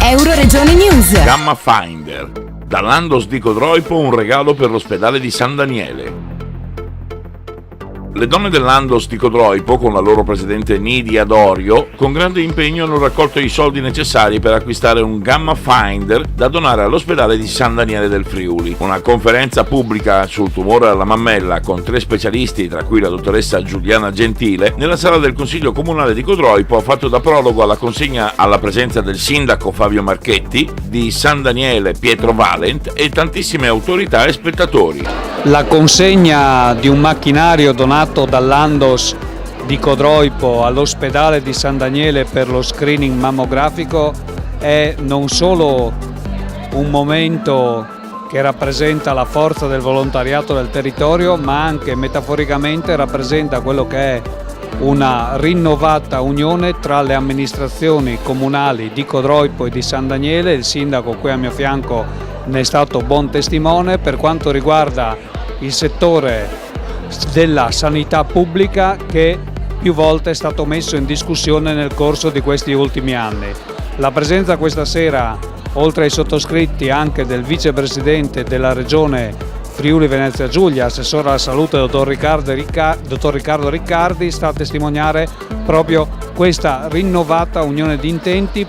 Euroregione News. Gamma Finder. Dall'Andos di Codroipo un regalo per l'ospedale di San Daniele. Le donne dell'Andos di Codroipo, con la loro presidente Nidia Dorio, con grande impegno hanno raccolto i soldi necessari per acquistare un Gamma Finder da donare all'ospedale di San Daniele del Friuli. Una conferenza pubblica sul tumore alla mammella con 3 specialisti, tra cui la dottoressa Giuliana Gentile, nella sala del Consiglio Comunale di Codroipo ha fatto da prologo alla consegna alla presenza del sindaco Fabio Marchetti, di San Daniele Pietro Valent e tantissime autorità e spettatori. La consegna di un macchinario donato dall'Andos di Codroipo all'ospedale di San Daniele per lo screening mammografico è non solo un momento che rappresenta la forza del volontariato del territorio, ma anche metaforicamente rappresenta quello che è una rinnovata unione tra le amministrazioni comunali di Codroipo e di San Daniele. Il sindaco qui a mio fianco ne è stato buon testimone per quanto riguarda il settore della sanità pubblica, che più volte è stato messo in discussione nel corso di questi ultimi anni. La presenza questa sera, oltre ai sottoscritti, anche del vicepresidente della regione Friuli Venezia Giulia, assessore alla salute, dottor Riccardo Riccardi, sta a testimoniare proprio questa rinnovata unione di intenti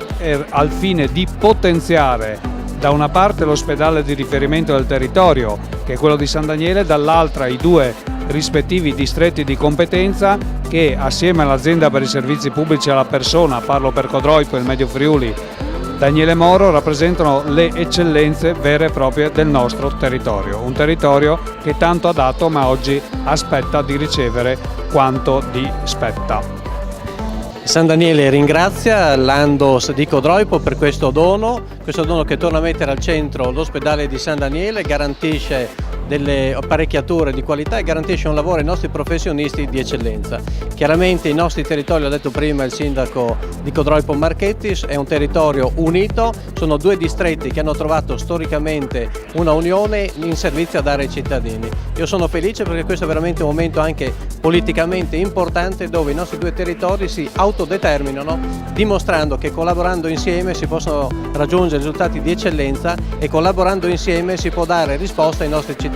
al fine di potenziare da una parte l'ospedale di riferimento del territorio, che è quello di San Daniele, dall'altra i 2 rispettivi distretti di competenza che, assieme all'azienda per i servizi pubblici alla persona, parlo per Codroipo e il Medio Friuli, Daniele Moro, rappresentano le eccellenze vere e proprie del nostro territorio. Un territorio che tanto ha dato, ma oggi aspetta di ricevere quanto gli spetta. San Daniele ringrazia l'Andos di Codroipo per questo dono che torna a mettere al centro l'ospedale di San Daniele, garantisce delle apparecchiature di qualità e garantisce un lavoro ai nostri professionisti di eccellenza. Chiaramente i nostri territori, l'ha detto prima il sindaco di Codroipo Marchetti, è un territorio unito, sono 2 distretti che hanno trovato storicamente una unione in servizio a dare ai cittadini. Io sono felice perché questo è veramente un momento anche politicamente importante, dove i nostri 2 territori si autodeterminano, dimostrando che collaborando insieme si possono raggiungere risultati di eccellenza e collaborando insieme si può dare risposta ai nostri cittadini.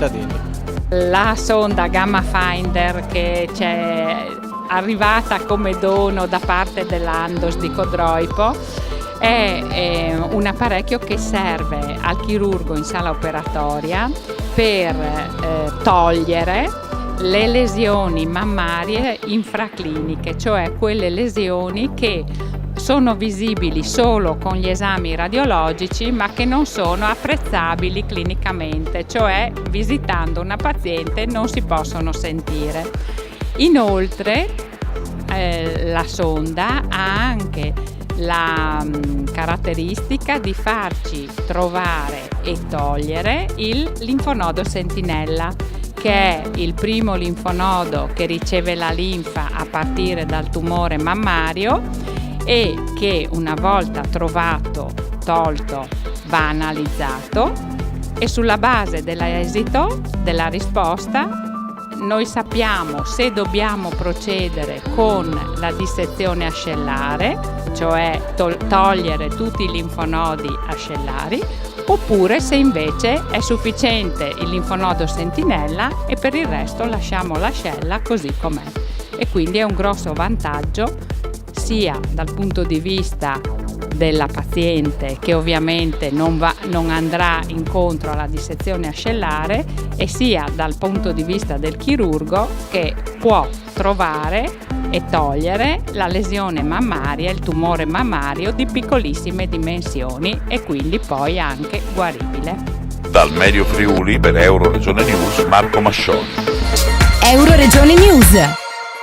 La sonda Gamma Finder che ci è arrivata come dono da parte dell'Andos di Codroipo è un apparecchio che serve al chirurgo in sala operatoria per togliere le lesioni mammarie infracliniche, cioè quelle lesioni che sono visibili solo con gli esami radiologici ma che non sono apprezzabili clinicamente, cioè visitando una paziente non si possono sentire. Inoltre la sonda ha anche la caratteristica di farci trovare e togliere il linfonodo sentinella, che è il primo linfonodo che riceve la linfa a partire dal tumore mammario e che una volta trovato, tolto, va analizzato e sulla base dell'esito della risposta noi sappiamo se dobbiamo procedere con la dissezione ascellare, cioè togliere tutti i linfonodi ascellari, oppure se invece è sufficiente il linfonodo sentinella e per il resto lasciamo l'ascella così com'è. E quindi è un grosso vantaggio sia dal punto di vista della paziente, che ovviamente non andrà incontro alla dissezione ascellare, e sia dal punto di vista del chirurgo, che può trovare e togliere la lesione mammaria, il tumore mammario di piccolissime dimensioni e quindi poi anche guaribile. Dal Medio Friuli per Euroregione News, Marco Mascioni. Euroregione News.